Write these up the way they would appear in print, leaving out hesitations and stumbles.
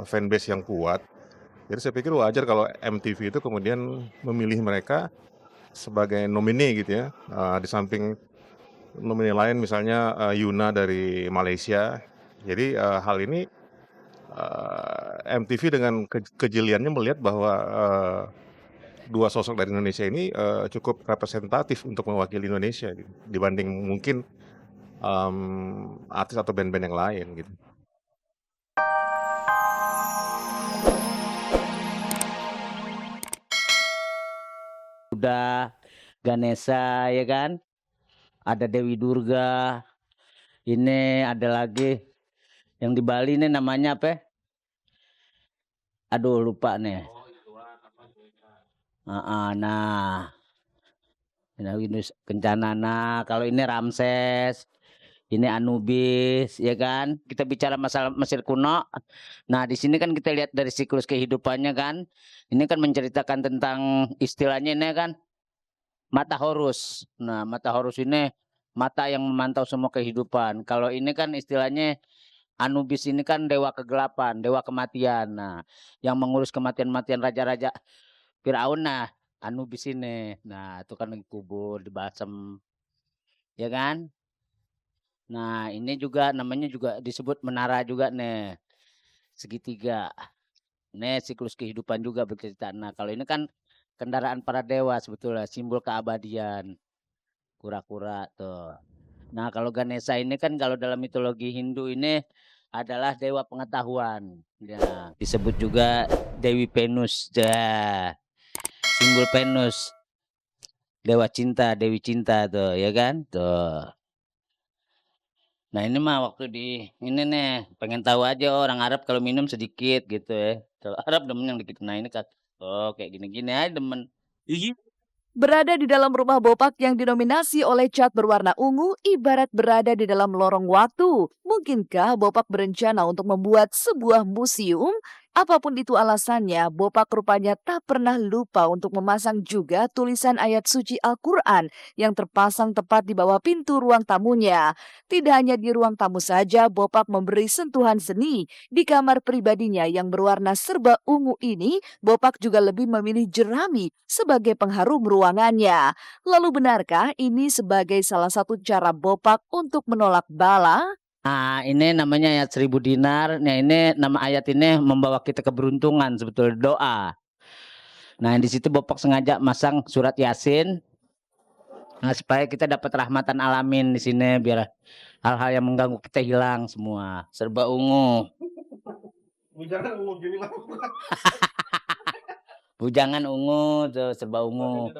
fanbase yang kuat. Jadi saya pikir wajar kalau MTV itu kemudian memilih mereka sebagai nomine gitu ya, di samping nomine lain misalnya, Yoona dari Malaysia. Jadi, hal ini, MTV dengan kejeliannya melihat bahwa, 2 sosok dari Indonesia ini, cukup representatif untuk mewakili Indonesia gitu, dibanding mungkin, artis atau band-band yang lain gitu. Udah Ganesha ya kan, ada Dewi Durga, ini ada lagi yang di Bali nih namanya apa? Aduh lupa nih. Nah, ini Kencana. Nah, kalau ini Ramses, ini Anubis, ya kan? Kita bicara masalah Mesir kuno. Nah, di sini kan kita lihat dari siklus kehidupannya kan. Ini kan menceritakan tentang istilahnya ini kan mata Horus. Nah, mata Horus ini mata yang memantau semua kehidupan. Kalau ini kan istilahnya Anubis ini kan dewa kegelapan, dewa kematian. Nah, yang mengurus kematian-matian raja-raja Firaun. Nah, Anubis ini. Nah, itu kan dikubur, dibasem, ya kan? Nah, ini juga namanya juga disebut menara juga nih. Segitiga. Ini siklus kehidupan juga bercerita. Nah, kalau ini kan kendaraan para dewa sebetulnya, simbol keabadian. Kura-kura tuh. Nah, kalau Ganesha ini kan kalau dalam mitologi Hindu ini adalah dewa pengetahuan. Ya, disebut juga Dewi Venus. Ya, simbol Venus. Dewa cinta, Dewi cinta tuh, ya kan? Tuh. Nah, ini mah waktu di ini nih, pengen tahu aja orang Arab kalau minum sedikit gitu ya. Kalau Arab demen yang dikit. Nah, ini kayak gini-gini aja demen. Iya. Berada di dalam rumah Bopak yang didominasi oleh cat berwarna ungu ibarat berada di dalam lorong waktu. Mungkinkah Bopak berencana untuk membuat sebuah museum? Apapun itu alasannya, Bopak rupanya tak pernah lupa untuk memasang juga tulisan ayat suci Al-Quran yang terpasang tepat di bawah pintu ruang tamunya. Tidak hanya di ruang tamu saja, Bopak memberi sentuhan seni. Di kamar pribadinya yang berwarna serba ungu ini, Bopak juga lebih memilih jerami sebagai pengharum ruangannya. Lalu benarkah ini sebagai salah satu cara Bopak untuk menolak bala? Nah, ini namanya ayat 1000 dinar. Nah, ini nama ayat ini membawa kita keberuntungan sebetulnya doa. Nah, di situ Bopak sengaja masang surat Yasin. Nah, supaya kita dapat rahmatan alamin di sini biar hal-hal yang mengganggu kita hilang semua. Serba ungu. Bujangan ungu gini mah. Bujangan ungu tuh serba ungu.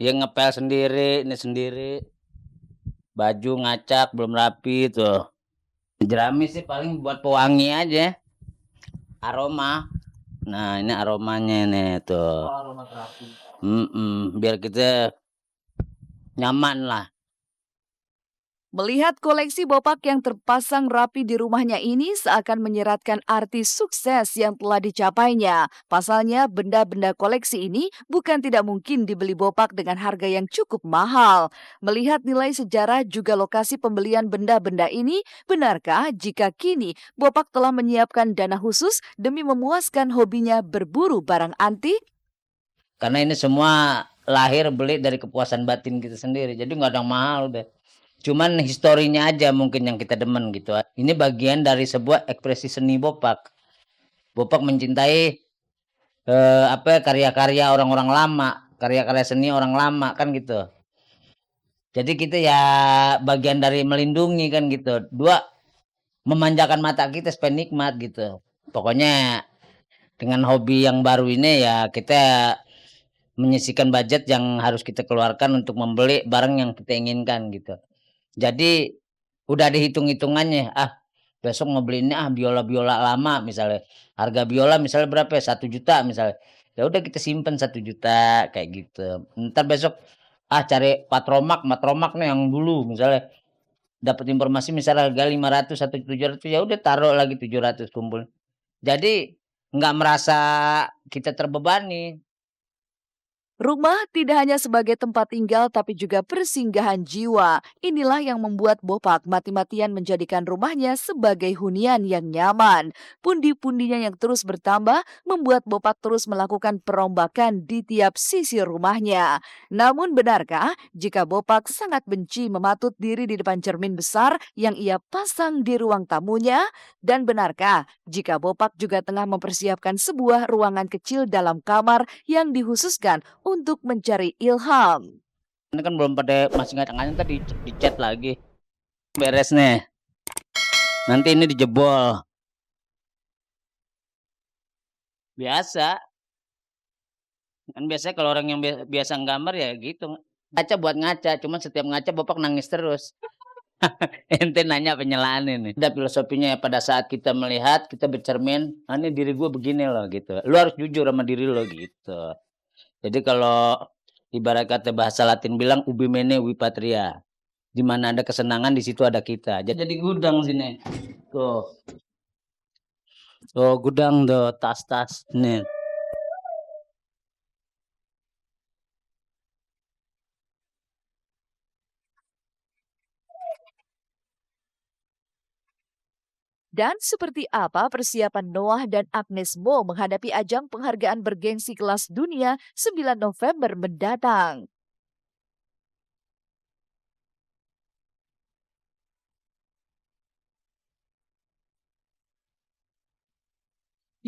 Yang ngepel sendiri, ini sendiri. Baju ngacak belum rapi tuh. Jerami sih paling buat pewangi aja. Aroma. Nah, ini aromanya nih tuh. Oh, aroma terapi. Biar kita nyaman lah. Melihat koleksi Bopak yang terpasang rapi di rumahnya ini seakan menyeratkan arti sukses yang telah dicapainya. Pasalnya benda-benda koleksi ini bukan tidak mungkin dibeli Bopak dengan harga yang cukup mahal. Melihat nilai sejarah juga lokasi pembelian benda-benda ini, benarkah jika kini Bopak telah menyiapkan dana khusus demi memuaskan hobinya berburu barang antik? Karena ini semua lahir beli dari kepuasan batin kita sendiri. Jadi nggak ada yang mahal deh. Cuman historinya aja mungkin yang kita demen gitu. Ini bagian dari sebuah ekspresi seni Bopak. Bopak mencintai karya-karya orang-orang lama, karya-karya seni orang lama kan gitu. Jadi kita ya bagian dari melindungi kan gitu. Dua, memanjakan mata kita supaya nikmat gitu. Pokoknya dengan hobi yang baru ini ya kita menyisihkan budget yang harus kita keluarkan untuk membeli barang yang kita inginkan gitu. Jadi udah dihitung-hitungannya. Besok mau beli ini biola-biola lama misalnya. Harga biola misalnya berapa ya? 1 juta misalnya. Ya udah kita simpen 1 juta kayak gitu. Ntar besok cari matromak nih yang dulu misalnya. Dapat informasi misalnya harga 500 atau 700 ya udah taruh lagi 700 kumpul. Jadi nggak merasa kita terbebani. Rumah tidak hanya sebagai tempat tinggal tapi juga persinggahan jiwa. Inilah yang membuat Bopak mati-matian menjadikan rumahnya sebagai hunian yang nyaman. Pundi-pundinya yang terus bertambah membuat Bopak terus melakukan perombakan di tiap sisi rumahnya. Namun benarkah jika Bopak sangat benci mematut diri di depan cermin besar yang ia pasang di ruang tamunya? Dan benarkah jika Bopak juga tengah mempersiapkan sebuah ruangan kecil dalam kamar yang dikhususkan untuk mencari ilham? Ini kan belum pada masih ngacang-ngacang tadi dicat lagi. Beres nih. Nanti ini dijebol. Biasa. Kan biasanya kalau orang yang biasa nggambar ya gitu. Ngaca buat ngaca, cuman setiap ngaca Bapak nangis terus. Ente nanya penyelaan ini. Ada filosofinya ya, pada saat kita melihat, kita bercermin, ini diri gue begini loh gitu. Lu harus jujur sama diri lo gitu. Jadi kalau ibarat kata bahasa Latin bilang ubi mene wi patria. Di mana ada kesenangan di situ ada kita. Jadi gudang sini. Tuh. Tuh gudang tuh tas-tas nih. Dan seperti apa persiapan Noah dan Agnes Mo menghadapi ajang penghargaan bergengsi kelas dunia 9 November mendatang?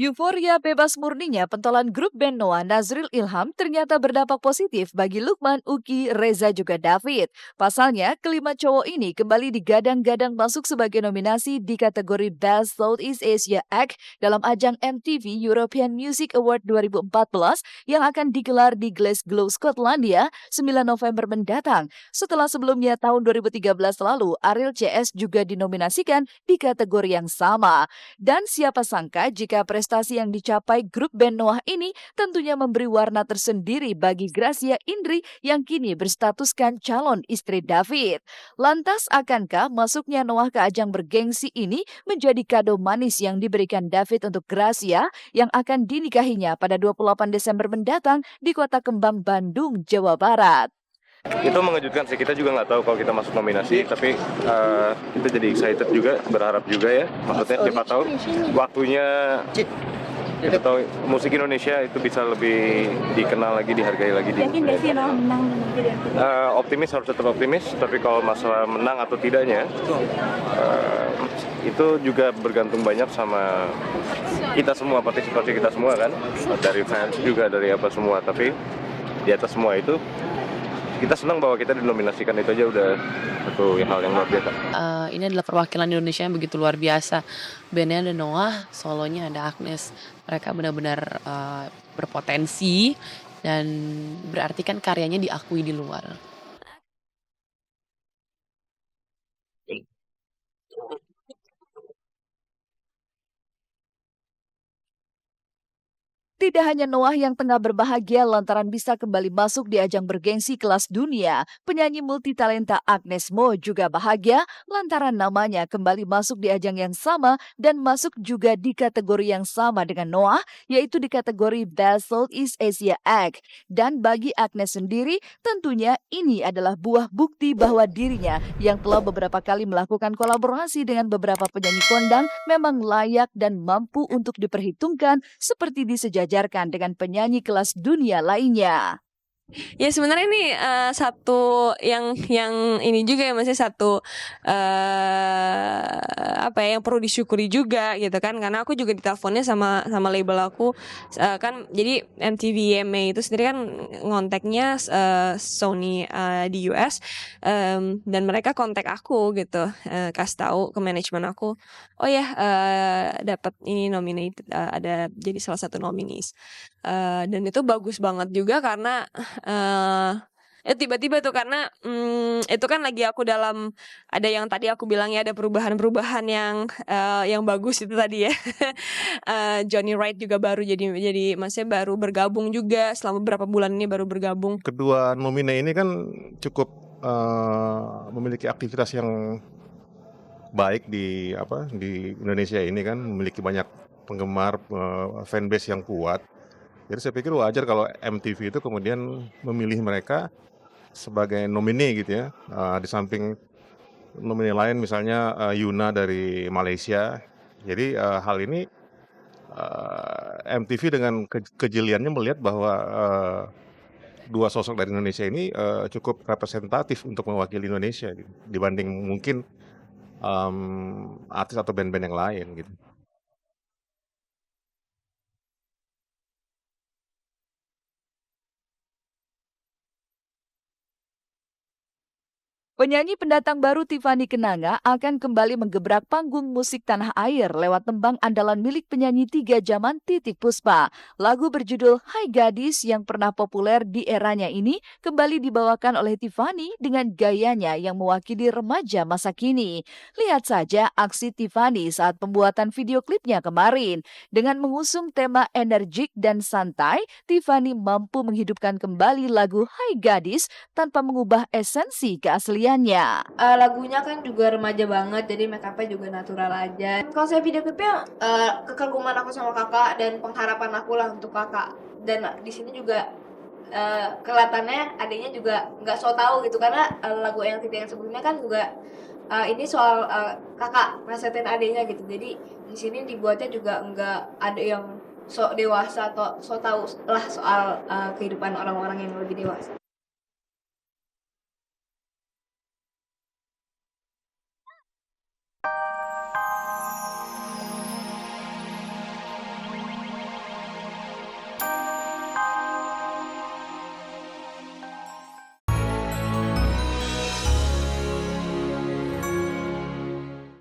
Euforia bebas murninya pentolan grup band Noah Nazril Ilham ternyata berdampak positif bagi Lukman, Uki, Reza juga David. Pasalnya, kelima cowok ini kembali digadang-gadang masuk sebagai nominasi di kategori Best Southeast Asia Act dalam ajang MTV European Music Award 2014 yang akan digelar di Glasgow, Skotlandia 9 November mendatang. Setelah sebelumnya tahun 2013 lalu, Ariel CS juga dinominasikan di kategori yang sama. Dan siapa sangka jika prestasi yang dicapai grup band Noah ini tentunya memberi warna tersendiri bagi Gracia Indri yang kini berstatuskan calon istri David. Lantas akankah masuknya Noah ke ajang bergengsi ini menjadi kado manis yang diberikan David untuk Gracia yang akan dinikahinya pada 28 Desember mendatang di Kota Kembang, Bandung, Jawa Barat? Itu mengejutkan sih, kita juga nggak tahu kalau kita masuk nominasi, tapi kita jadi excited juga, berharap juga ya. Maksudnya siapa tahu waktunya, kita tahu musik Indonesia itu bisa lebih dikenal lagi, dihargai lagi. Yakin gak sih Noah menang? Optimis, harus tetap optimis, tapi kalau masalah menang atau tidaknya, itu juga bergantung banyak sama kita semua, partisipasi kita semua kan, dari fans juga, dari apa semua. Tapi di atas semua itu, kita senang bahwa kita dinominasikan, itu aja udah satu hal yang luar biasa. Ini adalah perwakilan Indonesia yang begitu luar biasa. Bandnya ada Noah, solonya ada Agnes. Mereka benar-benar berpotensi dan berarti kan karyanya diakui di luar. Tidak hanya Noah yang tengah berbahagia lantaran bisa kembali masuk di ajang bergengsi kelas dunia, penyanyi multitalenta Agnes Mo juga bahagia lantaran namanya kembali masuk di ajang yang sama dan masuk juga di kategori yang sama dengan Noah, yaitu di kategori Best Southeast Asia Act. Dan bagi Agnes sendiri, tentunya ini adalah buah bukti bahwa dirinya yang telah beberapa kali melakukan kolaborasi dengan beberapa penyanyi kondang memang layak dan mampu untuk diperhitungkan seperti disejajarkan dengan penyanyi kelas dunia lainnya. Ya sebenarnya ini satu yang ini juga ya, masih satu yang perlu disyukuri juga gitu kan, karena aku juga diteleponnya sama label aku kan. Jadi MTV EMA itu sendiri kan ngonteknya Sony di US, dan mereka kontak aku gitu, kasih tahu ke manajemen aku, oh ya dapat ini nominated, ada jadi salah satu nominees. Dan itu bagus banget juga karena tiba-tiba tuh, karena itu kan lagi aku dalam, ada yang tadi aku bilang ya, ada perubahan-perubahan yang bagus itu tadi ya. Johnny Wright juga baru jadi maksudnya baru bergabung juga, selama beberapa bulan ini baru bergabung. Kedua nomine ini kan cukup memiliki aktivitas yang baik di Indonesia ini kan, memiliki banyak penggemar, fanbase yang kuat. Jadi saya pikir wajar kalau MTV itu kemudian memilih mereka sebagai nomine gitu ya, di samping nomine lain misalnya, Yoona dari Malaysia. Jadi, hal ini, MTV dengan kejeliannya melihat bahwa, dua sosok dari Indonesia ini, cukup representatif untuk mewakili Indonesia gitu, dibanding mungkin, artis atau band-band yang lain gitu. Penyanyi pendatang baru Tiffany Kenanga akan kembali menggebrak panggung musik tanah air lewat tembang andalan milik penyanyi 3 zaman Titiek Puspa. Lagu berjudul Hai Gadis yang pernah populer di eranya ini kembali dibawakan oleh Tiffany dengan gayanya yang mewakili remaja masa kini. Lihat saja aksi Tiffany saat pembuatan video klipnya kemarin. Dengan mengusung tema energik dan santai, Tiffany mampu menghidupkan kembali lagu Hai Gadis tanpa mengubah esensi keasliannya. Lagunya kan juga remaja banget, jadi make up-nya juga natural aja. Konsep video klipnya kekaguman aku sama kakak dan pengharapan aku lah untuk kakak. Dan di sini juga kelihatannya adiknya juga nggak so tahu gitu, karena lagu yang sebelumnya kan juga ini soal kakak nasehatin adiknya gitu. Jadi di sini dibuatnya juga nggak ada yang sok dewasa atau so tahu lah soal kehidupan orang-orang yang lebih dewasa.